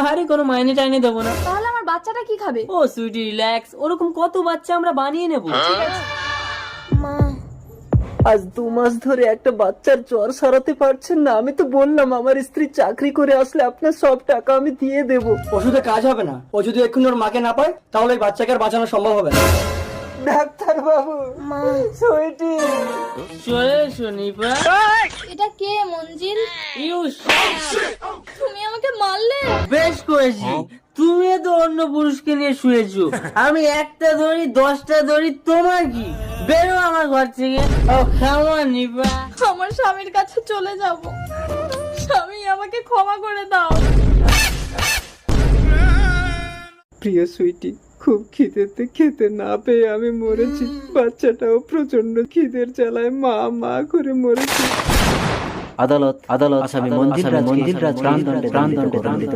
আরে কোনো মাইনে টাইনে দেবো না। তাহলে আমার বাচ্চাটা কি খাবে? ও সুইটি রিল্যাক্স, ওরকম কত বাচ্চা আমরা বানিয়ে নেবো। মা, আজ 2 মাস ধরে একটা বাচ্চার জ্বর সারাতে পারছেন না। আমি তো বললাম আমার স্ত্রী চাকরি করে আসলে আপনার সব টাকা আমি দিয়ে দেবো। ওষুধে কাজ হবে না। ও যদি এক্ষুনি ওর মাকে না পায় তাহলে ওই বাচ্চাকে আর বাঁচানো সম্ভব হবে না। ডাক্তার বাবু, মা, সুইটি। চলে এসো নিপা। এটা কে মঞ্জিল? ইউ তুমি আমাকে মারলে? বেশ করেছি, তুমি তো অন্য পুরুষকে নিয়ে শুয়েছো, আমি একটা ধরি 10টা ধরি, তোমার কি? বেরো আমার ঘর থেকে। ও খাওয়া নিপা। আমার স্বামীর কাছে চলে যাব। স্বামী আমাকে ক্ষমা করে দাও। প্রিয় সুইটি, খুব খিদেতে খেতে না পেয়ে আমি মরেছি। বাচ্চাটাও প্রচন্ড খিদের জ্বালায় মা মা করে মরেছে। আদালত আসামি মঞ্জিল রাজকে প্রাণদণ্ডে দণ্ডিত